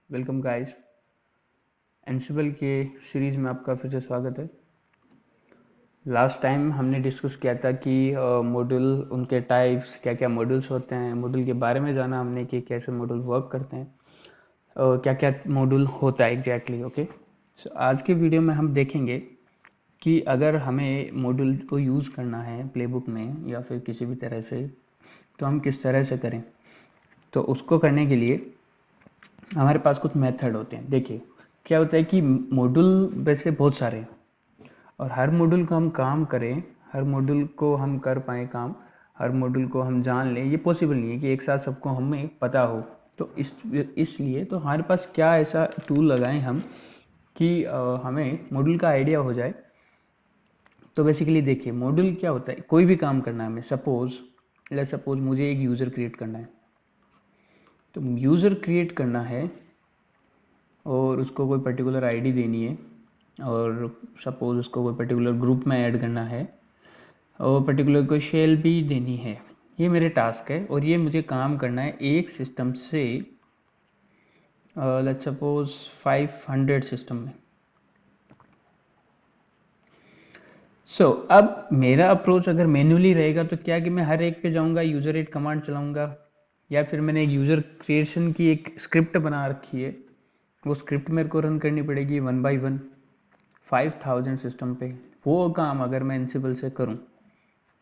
Welcome guys. Ansible के series में आपका फिर से स्वागत है। लास्ट टाइम हमने डिस्कस किया था कि मॉड्यूल, उनके टाइप्स, क्या क्या मॉड्यूल्स होते हैं, मॉड्यूल के बारे में जाना हमने कि कैसे मॉड्यूल वर्क करते हैं और क्या क्या मॉड्यूल होता है एग्जैक्टली। ओके, सो आज के वीडियो में हम देखेंगे कि अगर हमें मॉड्यूल को यूज़ करना है प्लेबुक में या फिर किसी भी तरह से, तो हम किस तरह से करें। तो उसको करने के लिए हमारे पास कुछ मेथड होते हैं। देखिए क्या होता है कि मॉड्यूल वैसे बहुत सारे हैं और हर मॉड्यूल को हम काम करें, हर मॉड्यूल को हम कर पाए काम, हर मॉड्यूल को हम जान लें, ये पॉसिबल नहीं है कि एक साथ सबको हमें पता हो। तो इसलिए तो हमारे पास क्या ऐसा टूल लगाएं हम कि हमें मॉड्यूल का आइडिया हो जाए। तो बेसिकली देखिए मॉड्यूल क्या होता है, कोई भी काम करना है हमें। सपोज मुझे एक यूज़र क्रिएट करना है। तो यूज़र क्रिएट करना है और उसको कोई पर्टिकुलर आईडी देनी है और सपोज उसको कोई पर्टिकुलर ग्रुप में ऐड करना है और पर्टिकुलर कोई शेल भी देनी है। ये मेरे टास्क है और ये मुझे काम करना है एक सिस्टम से लेट्स सपोज 500 सिस्टम में। अब मेरा अप्रोच अगर मैन्युअली रहेगा तो क्या कि मैं हर एक पे जाऊंगा, यूजर एड कमांड चलाऊंगा, या फिर मैंने एक यूजर क्रिएशन की एक स्क्रिप्ट बना रखी है, वो स्क्रिप्ट मेरे को रन करनी पड़ेगी 1 by 1 5000 सिस्टम पे। वो काम अगर मैं एंसिबल से करूं,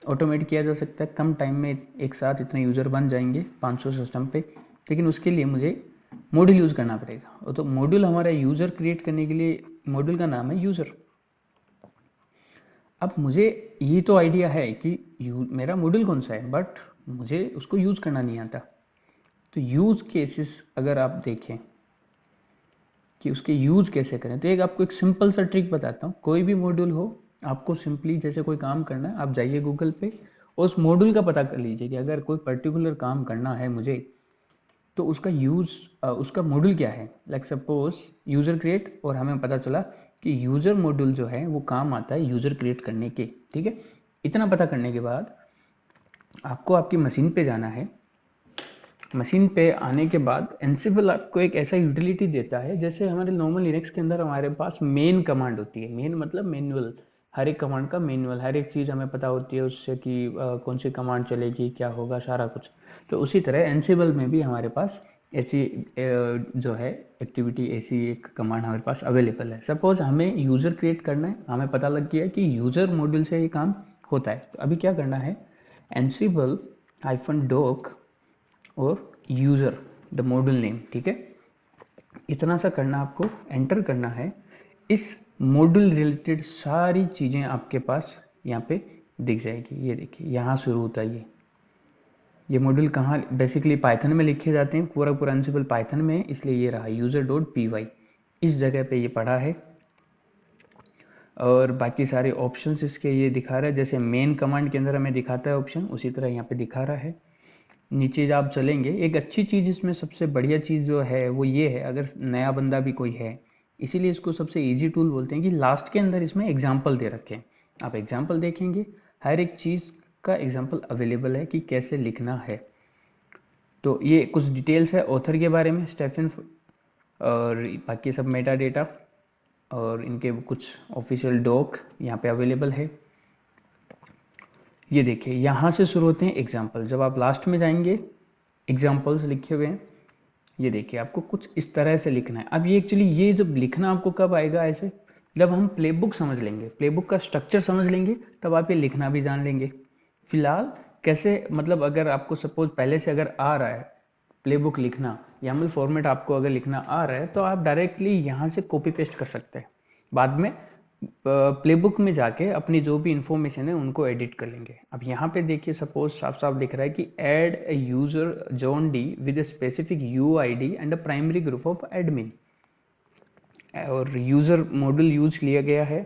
ऑटोमेट किया जा सकता है, कम टाइम में एक साथ इतने यूज़र बन जाएंगे 500 सिस्टम पे। लेकिन उसके लिए मुझे मॉड्यूल यूज़ करना पड़ेगा। तो मॉड्यूल हमारा यूज़र क्रिएट करने के लिए, मॉड्यूल का नाम है यूज़र। अब मुझे ये तो आइडिया है कि मेरा मॉड्यूल कौन सा है, बट मुझे उसको यूज़ करना नहीं आता। तो यूज़ केसेस अगर आप देखें कि उसके यूज कैसे करें, तो एक आपको एक सिंपल सा ट्रिक बताता हूँ। कोई भी मॉड्यूल हो, आपको सिंपली जैसे कोई काम करना है, आप जाइए गूगल पे और उस मॉड्यूल का पता कर लीजिए कि अगर कोई पर्टिकुलर काम करना है मुझे, तो उसका उसका मॉड्यूल क्या है। लाइक सपोज यूज़र क्रिएट, और हमें पता चला कि यूज़र मॉड्यूल जो है वो काम आता है यूज़र क्रिएट करने के। ठीक है, इतना पता करने के बाद आपको आपकी मशीन पे जाना है। मशीन पे आने के बाद एंसिबल आपको एक ऐसा यूटिलिटी देता है, जैसे हमारे नॉर्मल लिनक्स के अंदर हमारे पास मेन कमांड होती है। मेन मतलब मैनुअल, हर एक कमांड का मैनुअल, हर एक चीज़ हमें पता होती है उससे कि कौन सी कमांड चलेगी, क्या होगा, सारा कुछ। तो उसी तरह एंसिबल में भी हमारे पास ऐसी जो है एक्टिविटी, ऐसी एक कमांड हमारे पास अवेलेबल है। सपोज हमें यूज़र क्रिएट करना है, हमें पता लग गया कि यूज़र मॉड्यूल से ये काम होता है। तो अभी क्या करना है, एंसिबल -doc और यूज़र द मॉड्यूल नेम। ठीक है, इतना सा करना, आपको एंटर करना है। इस मॉड्यूल रिलेटेड सारी चीज़ें आपके पास यहाँ पे दिख जाएगी। ये देखिए यहाँ शुरू होता है ये मॉड्यूल कहाँ, बेसिकली पाइथन में लिखे जाते हैं, पूरा पूरा एंसिबल पाइथन में है, इसलिए ये रहा user.py। इस जगह पे ये पढ़ा है और बाकी सारे ऑप्शंस इसके ये दिखा रहा है। जैसे मेन कमांड के अंदर हमें दिखाता है ऑप्शन, उसी तरह यहाँ पे दिखा रहा है। नीचे जब आप चलेंगे, एक अच्छी चीज़ इसमें, सबसे बढ़िया चीज़ जो है वो ये है, अगर नया बंदा भी कोई है, इसीलिए इसको सबसे इजी टूल बोलते हैं कि लास्ट के अंदर इसमें एग्जाम्पल दे रखे हैं। आप एग्जाम्पल देखेंगे, हर एक चीज़ का एग्जाम्पल अवेलेबल है कि कैसे लिखना है। तो ये कुछ डिटेल्स है ऑथर के बारे में, स्टेफन, और बाकी सब मेटा डेटा, और इनके कुछ ऑफिशियल डॉक यहाँ पे अवेलेबल है। ये देखिए यहाँ से शुरू होते हैं एग्जाम्पल। जब आप लास्ट में जाएंगे, एग्जाम्पल्स लिखे हुए हैं, ये देखिए आपको कुछ इस तरह से लिखना है। अब ये एक्चुअली ये जब लिखना आपको कब आएगा ऐसे, जब हम प्लेबुक समझ लेंगे, प्लेबुक का स्ट्रक्चर समझ लेंगे, तब आप ये लिखना भी जान लेंगे। फिलहाल कैसे, मतलब अगर आपको सपोज पहले से अगर आ रहा है प्लेबुक लिखना, YAML फॉर्मेट आपको अगर लिखना आ रहा है, तो आप डायरेक्टली यहाँ से कॉपी पेस्ट कर सकते हैं। बाद में प्लेबुक में जाके अपनी जो भी इंफॉर्मेशन है उनको एडिट कर लेंगे। अब यहाँ पे देखिए सपोज साफ साफ दिख रहा है कि add a user John D with a specific UID and a primary group of admin, और यूजर मॉड्यूल यूज लिया गया है,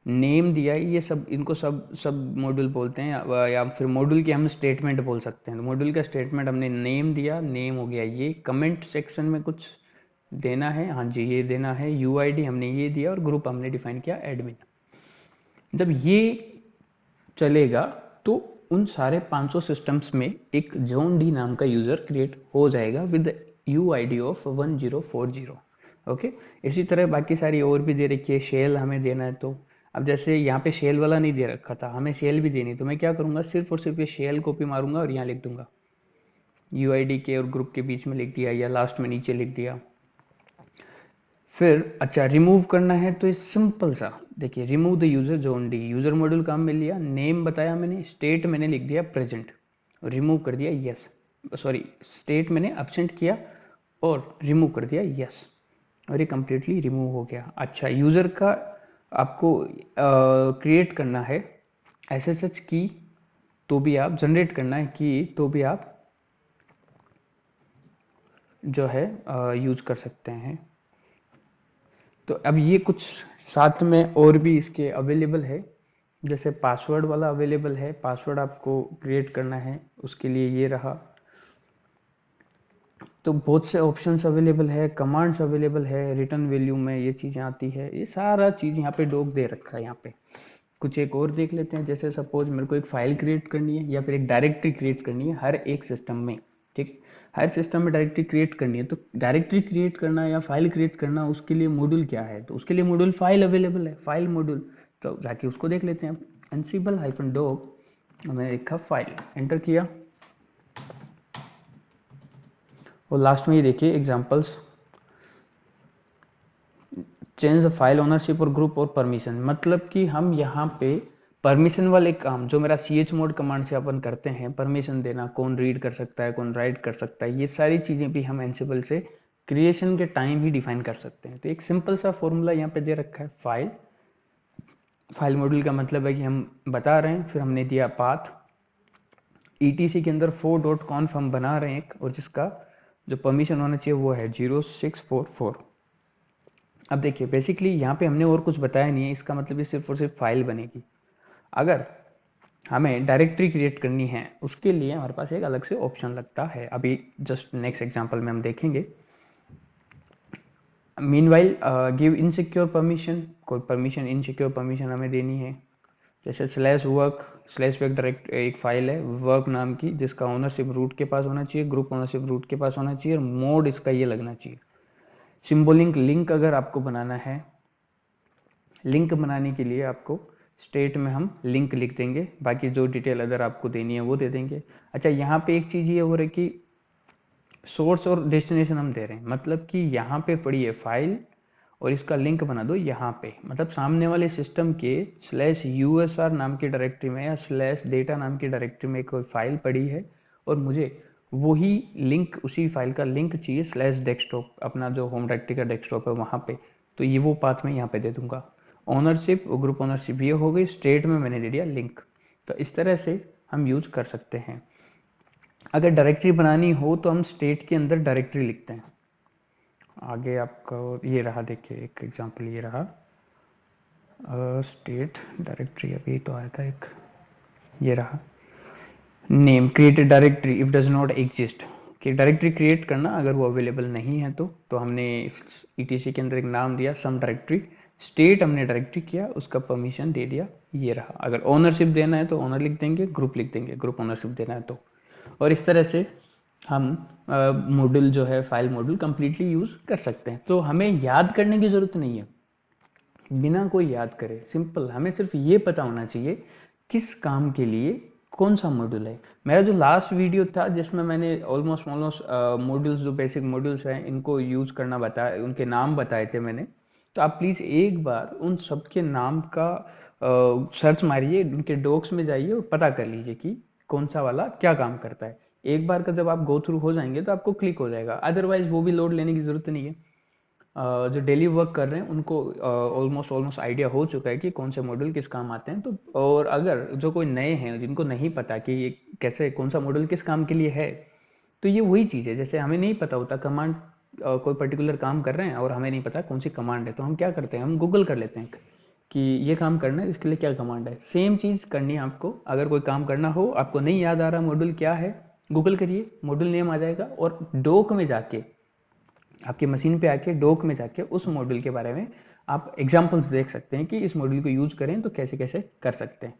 नेम दिया है। ये सब, इनको सब सब मॉड्यूल बोलते हैं, या फिर मॉड्यूल की हम स्टेटमेंट बोल सकते हैं। तो मॉड्यूल का स्टेटमेंट हमने नेम दिया, नेम हो गया ये। कमेंट सेक्शन में कुछ देना है, हाँ जी ये देना है, यूआईडी हमने ये दिया और ग्रुप हमने डिफाइन किया एडमिन। जब ये चलेगा तो उन सारे 500 सिस्टम्स में एक जॉन डी नाम का यूजर क्रिएट हो जाएगा विद UID ऑफ 1040। ओके, इसी तरह बाकी सारी और भी दे रखी है। शेल हमें देना है, तो अब जैसे यहाँ पे शेल वाला नहीं दे रखा था, हमें शेल भी देनी, तो मैं क्या करूँगा, सिर्फ और सिर्फ ये शेल कॉपी मारूंगा और यहाँ लिख दूंगा UID के और ग्रुप के बीच में लिख दिया, या लास्ट में नीचे लिख दिया। फिर अच्छा रिमूव करना है तो ये सिंपल सा देखिए, remove the user zone D, user module काम मिल लिया, नेम बताया मैंने, स्टेट मैंने लिख दिया प्रेजेंट, रिमूव कर दिया यस, सॉरी स्टेट मैंने एब्सेंट किया और रिमूव कर दिया यस, और ये कंप्लीटली रिमूव हो गया। अच्छा, यूजर का आपको क्रिएट करना है SSH की, तो भी आप जनरेट करना है की, तो भी आप जो है यूज कर सकते हैं। तो अब ये कुछ साथ में और भी इसके अवेलेबल है, जैसे पासवर्ड वाला अवेलेबल है, पासवर्ड आपको क्रिएट करना है, उसके लिए ये रहा। तो बहुत से ऑप्शंस अवेलेबल है, कमांड्स अवेलेबल है, रिटर्न वैल्यू में ये चीज़ें आती है, ये सारा चीज़ यहाँ पे डॉक दे रखा है। यहाँ पे कुछ एक और देख लेते हैं, जैसे सपोज मेरे को एक फाइल क्रिएट करनी है या फिर एक डायरेक्टरी क्रिएट करनी है हर एक सिस्टम में, ठीक, हर सिस्टम में डायरेक्टरी क्रिएट करनी है। तो डायरेक्टरी क्रिएट करना या फाइल क्रिएट करना, उसके लिए मॉड्यूल क्या है, तो उसके लिए मॉड्यूल फाइल अवेलेबल है, फाइल मॉड्यूल, तो जाके उसको देख लेते हैं। ansible-doc मैंने लिखा फाइल, एंटर किया, और लास्ट में ये देखिए examples, change the file ownership और ग्रुप और परमिशन, मतलब कि हम यहाँ पे परमिशन वाले काम जो मेरा chmod कमांड से अपन करते हैं, परमिशन देना, कौन रीड कर सकता है, कौन राइट कर सकता है, ये सारी चीज़ें भी हम एंसिबल से क्रिएशन के टाइम ही डिफाइन कर सकते हैं। तो एक सिंपल सा फॉर्मूला यहाँ पे दे रखा है, फाइल, फाइल मॉड्यूल का मतलब है कि हम बता रहे हैं, फिर हमने दिया पाथ, ETC के अंदर 4.conf हम बना रहे हैं एक, और जिसका जो परमिशन होना चाहिए वो है 0644। अब देखिए बेसिकली यहाँ पे हमने और कुछ बताया नहीं है, इसका मतलब ये सिर्फ और सिर्फ फाइल बनेगी। अगर हमें डायरेक्टरी क्रिएट करनी है, उसके लिए हमारे पास एक अलग से ऑप्शन लगता है, अभी जस्ट नेक्स्ट एग्जांपल में हम देखेंगे। मीनवाइल गिव इनसिक्योर परमिशन, कोई परमिशन इनसिक्योर परमिशन हमें देनी है, जैसे /work डायरेक्ट एक फाइल है वर्क नाम की, जिसका ओनरशिप रूट के पास होना चाहिए, ग्रुप ओनरशिप रूट के पास होना चाहिए, और मोड इसका ये लगना चाहिए। सिंबोलिंक लिंक अगर आपको बनाना है, लिंक बनाने के लिए आपको स्टेट में हम लिंक लिख देंगे, बाकी जो डिटेल अगर आपको देनी है वो दे देंगे। अच्छा, यहाँ पे एक चीज़ ये हो रही है कि सोर्स और डेस्टिनेशन हम दे रहे हैं, मतलब कि यहाँ पे पड़ी है फाइल और इसका लिंक बना दो यहाँ पे, मतलब सामने वाले सिस्टम के /usr नाम की डायरेक्टरी में या /data नाम की डायरेक्टरी में कोई फाइल पड़ी है, और मुझे वही लिंक, उसी फाइल का लिंक चाहिए /desktop, अपना जो होम डायरेक्टरी का डेस्कटॉप है वहाँ पे, तो ये वो पाथ मैं यहाँ पे दे दूंगा। ओनरशिप और ग्रुप ओनरशिप ये हो गई, स्टेट में मैंने दे दिया लिंक। तो इस तरह से हम यूज कर सकते हैं। अगर डायरेक्टरी बनानी हो तो हम स्टेट के अंदर डायरेक्टरी लिखते हैं। आगे आपका ये रहा, देखिए एक एग्जांपल ये रहा, स्टेट डायरेक्टरी, अभी तो आया था एक, ये रहा, name created directory if does not exist, कि डायरेक्टरी क्रिएट करना अगर वो अवेलेबल नहीं है तो हमने ETC के अंदर एक नाम दिया सम डायरेक्टरी, स्टेट हमने डायरेक्टरी किया, उसका परमिशन दे दिया, ये रहा। अगर ओनरशिप देना है तो ओनर लिख देंगे, ग्रुप लिख देंगे, ग्रुप ओनरशिप देना है तो। और इस तरह से हम मॉड्यूल जो है फाइल मॉड्यूल कंप्लीटली यूज कर सकते हैं। तो हमें याद करने की जरूरत नहीं है, बिना कोई याद करे, सिंपल हमें सिर्फ ये पता होना चाहिए किस काम के लिए कौन सा मॉड्यूल है। मेरा जो लास्ट वीडियो था जिसमें मैंने ऑलमोस्ट मॉड्यूल्स, जो बेसिक मॉड्यूल्स हैं इनको यूज करना बताया, उनके नाम बताए थे मैंने, तो आप प्लीज एक बार उन सब के नाम का सर्च मारिए, उनके डॉक्स में जाइए और पता कर लीजिए कि कौन सा वाला क्या काम करता है। एक बार का जब आप गो थ्रू हो जाएंगे तो आपको क्लिक हो जाएगा, अदरवाइज वो भी लोड लेने की जरूरत नहीं है। जो डेली वर्क कर रहे हैं उनको ऑलमोस्ट आइडिया हो चुका है कि कौन से मॉड्यूल किस काम आते हैं। तो और अगर जो कोई नए हैं जिनको नहीं पता कि ये कैसे कौन सा मॉड्यूल किस काम के लिए है, तो ये वही चीज़ है, जैसे हमें नहीं पता होता कमांड, कोई पर्टिकुलर काम कर रहे हैं और हमें नहीं पता कौन सी कमांड है, तो हम क्या करते हैं, हम गूगल कर लेते हैं कि ये काम करना है, इसके लिए क्या कमांड है। सेम चीज़ करनी है आपको, अगर कोई काम करना हो, आपको नहीं याद आ रहा मॉड्यूल क्या है, गूगल करिए, मॉड्यूल नेम आ जाएगा, और डॉक में जाके, आपके मशीन पे आके डॉक में जाके उस मॉड्यूल के बारे में आप एग्जांपल्स देख सकते हैं कि इस मॉड्यूल को यूज करें तो कैसे कैसे कर सकते हैं।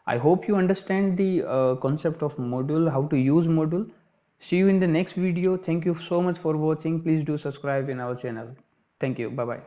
I hope you understand the concept of module, how to use module. See you in the next video. Thank you so much for watching. Please do subscribe in our channel. Thank you. Bye bye.